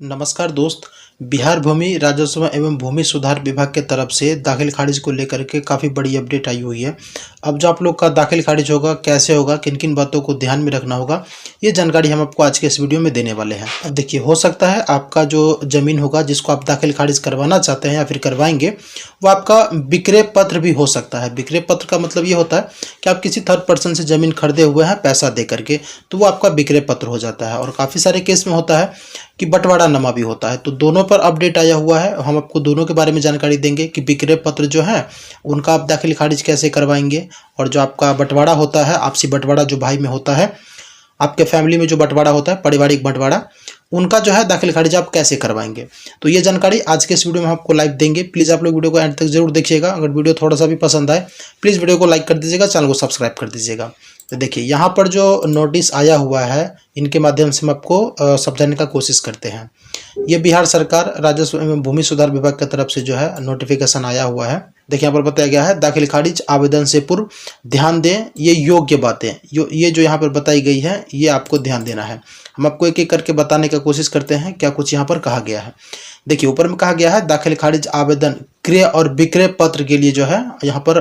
नमस्कार दोस्त। बिहार भूमि राजस्व एवं भूमि सुधार विभाग के तरफ से दाखिल खारिज को लेकर के काफ़ी बड़ी अपडेट आई हुई है। अब जो आप लोग का दाखिल खारिज होगा, कैसे होगा, किन किन बातों को ध्यान में रखना होगा, ये जानकारी हम आपको आज के इस वीडियो में देने वाले हैं। अब देखिए, हो सकता है आपका जो ज़मीन होगा जिसको आप दाखिल खारिज करवाना चाहते हैं या फिर करवाएंगे, वो आपका विक्रय पत्र भी हो सकता है। विक्रय पत्र का मतलब ये होता है कि आप किसी थर्ड पर्सन से ज़मीन खरीदे हुए हैं पैसा दे करके, तो वो आपका विक्रय पत्र हो जाता है। और काफ़ी सारे केस में होता है कि बंटवारानामा भी होता है। तो दोनों पर अपडेट आया हुआ है, हम आपको दोनों के बारे में जानकारी देंगे कि विक्रय पत्र जो है उनका आप दाखिल खारिज कैसे करवाएंगे, और जो आपका बंटवारा होता है, आपसी बंटवारा जो भाई में होता है, आपके फैमिली में जो बंटवारा होता है, पारिवारिक बंटवारा, उनका जो है दाखिल खारिज आप कैसे करवाएंगे। तो ये जानकारी आज के इस वीडियो में हम आपको लाइव देंगे। प्लीज़ आप लोग वीडियो को एंड तक जरूर देखिएगा। अगर वीडियो थोड़ा सा भी पसंद आए प्लीज़ वीडियो को लाइक कर दीजिएगा, चैनल को सब्सक्राइब कर दीजिएगा। तो देखिए, यहाँ पर जो नोटिस आया हुआ है, इनके माध्यम से हम आपको समझाने का कोशिश करते हैं। ये बिहार सरकार राजस्व एवं भूमि सुधार विभाग की तरफ से जो है नोटिफिकेशन आया हुआ है। देखिए, यहाँ पर बताया गया है, दाखिल खारिज आवेदन से पूर्व ध्यान दें ये योग्य बातें। ये जो यहाँ पर बताई गई है, ये आपको ध्यान देना है। हम आपको एक एक करके बताने की कोशिश करते हैं क्या कुछ यहाँ पर कहा गया है। देखिए, ऊपर में कहा गया है, दाखिल खारिज आवेदन क्रय और विक्रय पत्र के लिए जो है यहाँ पर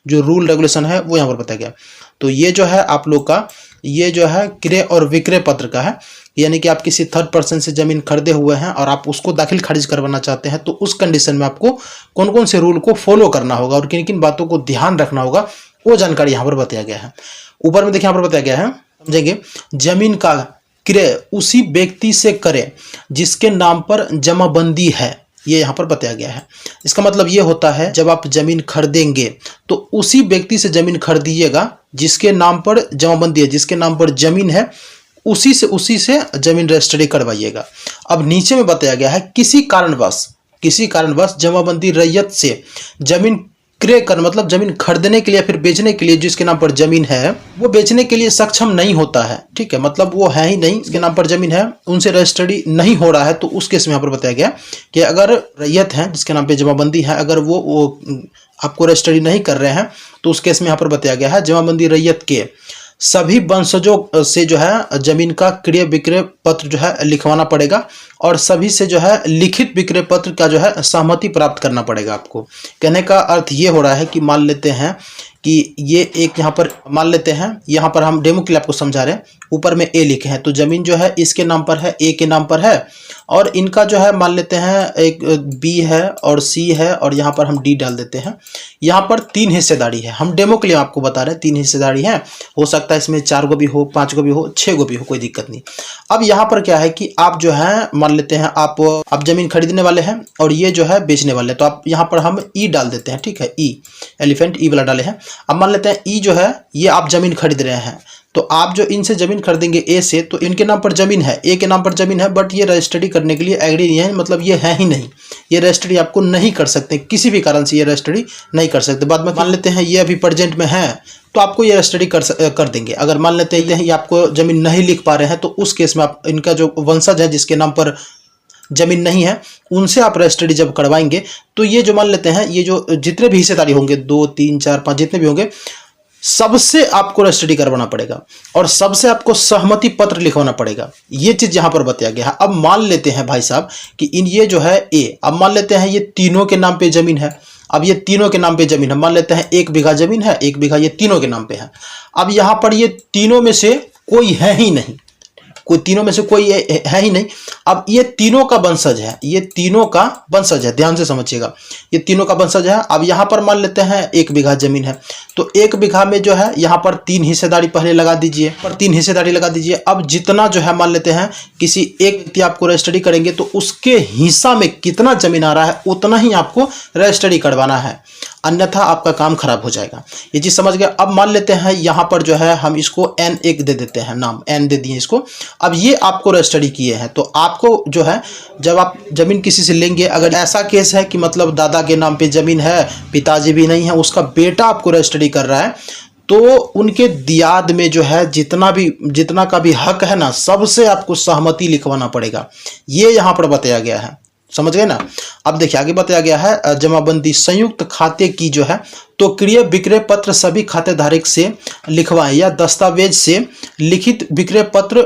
जो रूल रेगुलेशन है वो यहाँ पर बताया गया। तो ये जो है आप लोग का, ये जो है क्रय और विक्रय पत्र का है, यानी कि आप किसी थर्ड पर्सन से ज़मीन खरीदे हुए हैं और आप उसको दाखिल खारिज करवाना चाहते हैं, तो उस कंडीशन में आपको कौन कौन से रूल को फॉलो करना होगा और किन किन बातों को ध्यान रखना होगा, वो जानकारी यहाँ पर बताया गया है। ऊपर में देखिए, यहाँ पर बताया गया है, समझेंगे, जमीन का क्रय उसी व्यक्ति से करें जिसके नाम पर जमाबंदी है। ये यहाँ पर बताया गया है। इसका मतलब ये होता है, जब आप जमीन खरीदेंगे तो उसी व्यक्ति से जमीन खरीदिएगा जिसके नाम पर जमाबंदी है, जिसके नाम पर जमीन है, उसी से जमीन रजिस्ट्री करवाइएगा। अब नीचे में बताया गया है, किसी कारणवश जमाबंदी रैयत से जमीन क्रय कर, मतलब जमीन खरीदने के लिए फिर बेचने के लिए जिसके नाम पर जमीन है वो बेचने के लिए सक्षम नहीं होता है। ठीक है, मतलब वो है ही नहीं, इसके नाम पर जमीन है, उनसे रजिस्ट्री नहीं हो रहा है, तो उस केस में यहाँ पर बताया गया कि अगर रैयत है जिसके नाम पे जमाबंदी है, अगर वो आपको रजिस्ट्री नहीं कर रहे हैं, तो उस केस में यहाँ पर बताया गया है, जमाबंदी रैयत के सभी वंशजों से जो है जमीन का क्रय विक्रय पत्र जो है लिखवाना पड़ेगा, और सभी से जो है लिखित विक्रय पत्र का जो है सहमति प्राप्त करना पड़ेगा आपको। कहने का अर्थ ये हो रहा है कि मान लेते हैं कि ये एक यहाँ पर मान लेते हैं, यहाँ पर हम डेमो के लिए आपको समझा रहे हैं, ऊपर में ए लिखे हैं, तो जमीन जो है इसके नाम पर है, ए के नाम पर है, और इनका जो है मान लेते हैं एक बी है और सी है, और यहाँ पर हम डी डाल देते हैं। यहाँ पर 3 हिस्सेदारी है, हम डेमो के लिए आपको बता रहे हैं 3 हिस्सेदारी है। हो सकता है इसमें 4 गो भी हो, 5 गो भी हो, 6 गो भी हो, कोई दिक्कत नहीं। अब यहाँ पर क्या है कि आप जो है मान लेते हैं आप जमीन खरीदने वाले हैं और ये जो है बेचने वाले हैं, तो आप यहाँ पर हम ई डाल देते हैं। ठीक है, ई एलिफेंट ई वाला डाले हैं। अब मान लेते हैं ई जो है ये आप जमीन खरीद रहे हैं, तो आप जो इनसे जमीन खरीदेंगे ए से, तो इनके नाम पर जमीन है, ए के नाम पर जमीन है, बट ये रजिस्ट्री करने के लिए एग्री नहीं है, मतलब ये है ही नहीं, ये रजिस्ट्री आपको नहीं कर सकते, किसी भी कारण से ये रजिस्ट्री नहीं कर सकते। बाद में मान लेते हैं ये अभी प्रेजेंट में है, तो आपको ये रजिस्ट्री कर देंगे। अगर मान लेते हैं ये आपको जमीन नहीं लिख पा रहे हैं, तो उस केस में आप इनका जो वंशज है जिसके नाम पर जमीन नहीं है, उनसे आप रजिस्ट्री जब करवाएंगे, तो ये जो मान लेते हैं, ये जो जितने भी हिस्सेदारी होंगे 2 3 4 5 जितने भी होंगे, सबसे आपको रजिस्ट्री करवाना पड़ेगा और सबसे आपको सहमति पत्र लिखवाना पड़ेगा। ये चीज यहां पर बताया गया है। अब मान लेते हैं भाई साहब कि ये जो है ए, अब मान लेते हैं ये तीनों के नाम पे जमीन है। अब ये तीनों के नाम पे जमीन है, मान लेते हैं 1 बीघा जमीन है, 1 बीघा ये तीनों के नाम पे है। अब यहां पर ये तीनों में से कोई है ही नहीं, कोई तीनों में से कोई है ही नहीं। अब ये तीनों का वंशज है, ये तीनों का वंशज है, ध्यान से समझिएगा, ये तीनों का वंशज है। अब यहाँ पर मान लेते हैं 1 बीघा जमीन है, तो 1 बीघा में जो है यहाँ पर 3 हिस्सेदारी पहले लगा दीजिए, पर 3 हिस्सेदारी लगा दीजिए। अब जितना जो है मान लेते हैं किसी एक व्यक्ति आपको रजिस्ट्री करेंगे, तो उसके हिस्सा में कितना जमीन आ रहा है उतना ही आपको रजिस्ट्री करवाना है, अन्यथा आपका काम खराब हो जाएगा। ये चीज समझ गए। अब मान लेते हैं यहाँ पर जो है हम इसको N1 दे देते हैं, नाम N दे दिए इसको। अब ये आपको रजिस्ट्री किए हैं, तो आपको जो है जब आप जमीन किसी से लेंगे, अगर ऐसा केस है कि मतलब दादा के नाम पे जमीन है, पिताजी भी नहीं है, उसका बेटा आपको रजिस्ट्री कर रहा है, तो उनके दियाद में जो है जितना का भी हक है ना, सबसे आपको सहमति लिखवाना पड़ेगा। ये यहाँ पर बताया गया है, समझ गए ना। अब देखिए आगे बताया गया है, जमाबंदी संयुक्त खाते की जो है, तो क्रय विक्रय पत्र सभी खातेधारक से लिखवाएं या दस्तावेज से लिखित विक्रय पत्र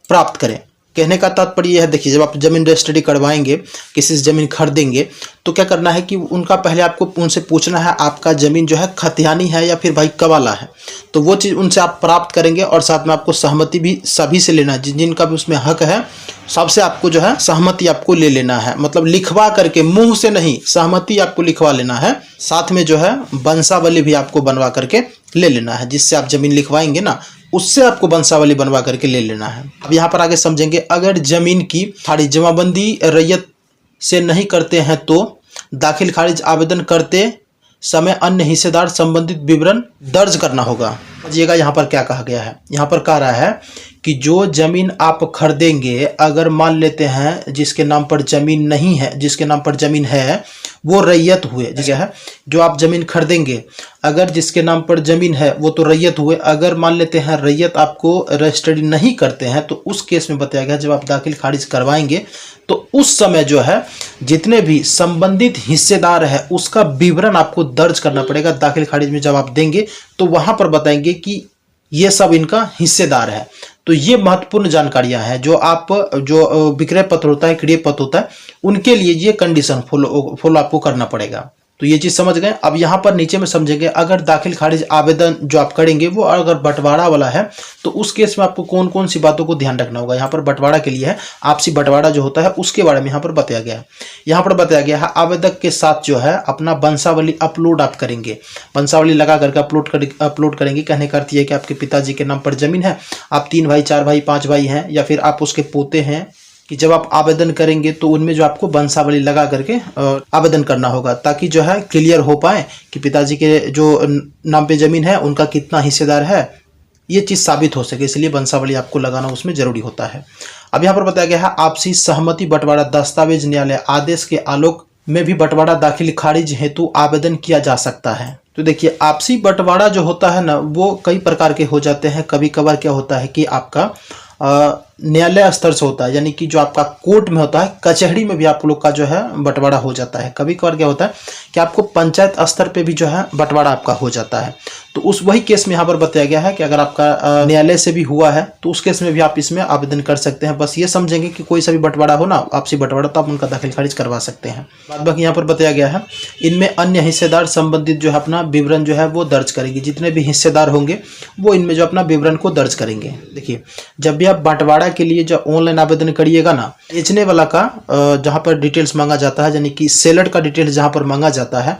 प्राप्त करें। कहने का तात्पर्य यह है, देखिए जब आप ज़मीन रजिस्ट्री करवाएंगे, किसी से ज़मीन खरीदेंगे, तो क्या करना है कि उनका पहले आपको उनसे पूछना है आपका ज़मीन जो है खतियानी है या फिर भाई कबाला है। तो वो चीज़ उनसे आप प्राप्त करेंगे और साथ में आपको सहमति भी सभी से लेना है, जिनका भी उसमें हक है सबसे आपको जो है सहमति आपको ले लेना है। मतलब लिखवा करके, मुंह से नहीं, सहमति आपको लिखवा लेना है। साथ में जो है वंशावली भी आपको बनवा करके ले लेना है। जिससे आप ज़मीन लिखवाएंगे ना, उससे आपको वंशावली बनवा करके ले लेना है। अब यहाँ पर आगे समझेंगे, अगर ज़मीन की खारिज जमाबंदी रैयत से नहीं करते हैं तो दाखिल खारिज आवेदन करते समय अन्य हिस्सेदार संबंधित विवरण दर्ज करना होगा। समझिएगा यहाँ पर क्या कहा गया है। यहाँ पर कह रहा है कि जो ज़मीन आप खरीदेंगे, अगर मान लेते हैं जिसके नाम पर ज़मीन नहीं है, जिसके नाम पर ज़मीन है वो रैयत हुए, जगह है जो आप ज़मीन खरीदेंगे, अगर जिसके नाम पर ज़मीन है वो तो रैयत हुए। अगर मान लेते हैं रैयत आपको रजिस्ट्री नहीं करते हैं, तो उस केस में बताया गया जब आप दाखिल खारिज करवाएंगे तो उस समय जो है जितने भी संबंधित हिस्सेदार है उसका विवरण आपको दर्ज करना पड़ेगा। दाखिल खारिज में जब आप देंगे तो वहां पर बताएंगे कि ये सब इनका हिस्सेदार है। तो ये महत्वपूर्ण जानकारियां हैं जो आप जो विक्रय पत्र होता है, क्रय पत्र होता है, उनके लिए ये कंडीशन फॉलो आपको करना पड़ेगा। तो ये चीज समझ गए। अब यहाँ पर नीचे में समझेंगे, अगर दाखिल खारिज आवेदन जो आप करेंगे वो अगर बंटवारा वाला है तो उस केस में आपको कौन कौन सी बातों को ध्यान रखना होगा। यहाँ पर बंटवारा के लिए है, आपसी बंटवारा जो होता है उसके बारे में यहाँ पर बताया गया है। यहाँ पर बताया गया है आवेदक के साथ जो है अपना वंशावली अपलोड आप करेंगे, वंशावली लगा करके अपलोड करेंगे। कहने का अर्थ ये है कि आपके पिताजी के नाम पर जमीन है, आप 3 भाई 4 भाई 5 भाई हैं, या फिर आप उसके पोते हैं, कि जब आप आवेदन करेंगे तो उनमें जो आपको वंशावली लगा करके आवेदन करना होगा, ताकि जो है क्लियर हो पाए कि पिताजी के जो नाम पे जमीन है उनका कितना हिस्सेदार है, ये चीज़ साबित हो सके। इसलिए वंशावली आपको लगाना उसमें जरूरी होता है। अब यहाँ पर बताया गया है आपसी सहमति बंटवारा दस्तावेज न्यायालय आदेश के आलोक में भी बंटवारा दाखिल खारिज हेतु आवेदन किया जा सकता है। तो देखिए आपसी बंटवारा जो होता है ना, वो कई प्रकार के हो जाते हैं। कभी कभार क्या होता है कि आपका न्यायालय स्तर से होता है, यानी कि जो आपका कोर्ट में होता है, कचहरी में भी आप लोग का जो है बंटवारा हो जाता है। कभी कभार क्या होता है कि आपको पंचायत स्तर पे भी जो है बंटवारा आपका हो जाता है। तो उस वही केस में यहाँ पर बताया गया है कि अगर आपका न्यायालय से भी हुआ है तो उस केस में भी आप इसमें आवेदन कर सकते हैं। बस ये समझेंगे कि कोई सा भी बंटवारा हो ना, आपसी बंटवारा, तो आप उनका दाखिल खारिज करवा सकते हैं। बाद बाकी यहाँ पर बताया गया है इनमें अन्य हिस्सेदार संबंधित जो है अपना विवरण जो है वो दर्ज करेंगे। जितने भी हिस्सेदार होंगे वो इनमें जो अपना विवरण को दर्ज करेंगे। देखिए जब भी आप बंटवारा के लिए जो ऑनलाइन आवेदन करिएगा ना, बेचने वाला का जहाँ पर डिटेल्स मांगा जाता है, यानी कि सेलर का डिटेल्स जहाँ पर मांगा जाता है,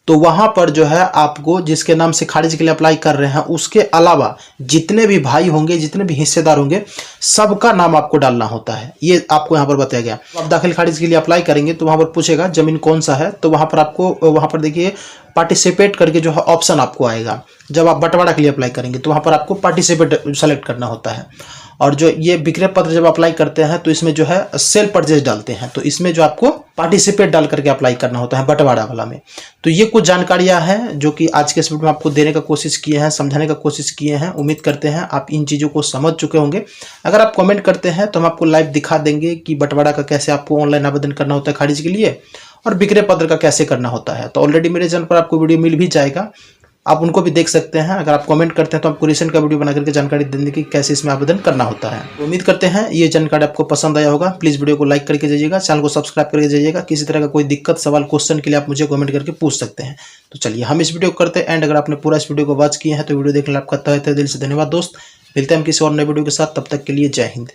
तो वहां पर जो है आपको जिसके नाम से खारिज के लिए अप्लाई कर रहे हैं उसके अलावा जितने भी भाई होंगे, जितने भी हिस्सेदार होंगे, सबका नाम आपको डालना होता है। ये आपको यहाँ पर बताया गया। आप दाखिल खारिज के लिए अप्लाई करेंगे तो वहां पर पूछेगा जमीन कौन सा है, तो वहां पर आपको वहां पर देखिए पार्टिसिपेट करके जो है ऑप्शन आपको आएगा। जब आप बंटवारा के लिए अप्लाई करेंगे तो वहां पर आपको पार्टिसिपेट सेलेक्ट करना होता है। और जो ये विक्रय पत्र जब अप्लाई करते हैं तो इसमें जो है सेल परचेज डालते हैं, तो इसमें जो आपको पार्टिसिपेट डाल करके अप्लाई करना होता है बंटवारा वाला में। तो ये कुछ जानकारियां हैं जो कि आज के इस वीडियो में आपको देने का कोशिश किए हैं, समझाने का कोशिश किए हैं। उम्मीद करते हैं आप इन चीज़ों को समझ चुके होंगे। अगर आप कमेंट करते हैं तो हम आपको लाइव दिखा देंगे कि बंटवारा का कैसे आपको ऑनलाइन आवेदन करना होता है खारिज के लिए, और विक्रय पत्र का कैसे करना होता है। तो ऑलरेडी मेरे चैनल पर आपको वीडियो मिल भी जाएगा, आप उनको भी देख सकते हैं। अगर आप कमेंट करते हैं तो आपको रिसेंट का वीडियो बना करके जानकारी देने की कैसे इसमें आवेदन करना होता है। तो उम्मीद करते हैं ये जानकारी आपको पसंद आया होगा। प्लीज़ वीडियो को लाइक करके जाइएगा, चैनल को सब्सक्राइब करके जाइएगा। किसी तरह का कोई दिक्कत, सवाल, क्वेश्चन के लिए आप मुझे कमेंट करके पूछ सकते हैं। तो चलिए हम इस वीडियो को करते हैं एंड। अगर आपने पूरा इस वीडियो को वॉच किया है तो वीडियो देखने आपका तहे दिल से धन्यवाद दोस्त। मिलते हैं हम किसी और नए वीडियो के साथ, तब तक के लिए जय हिंद।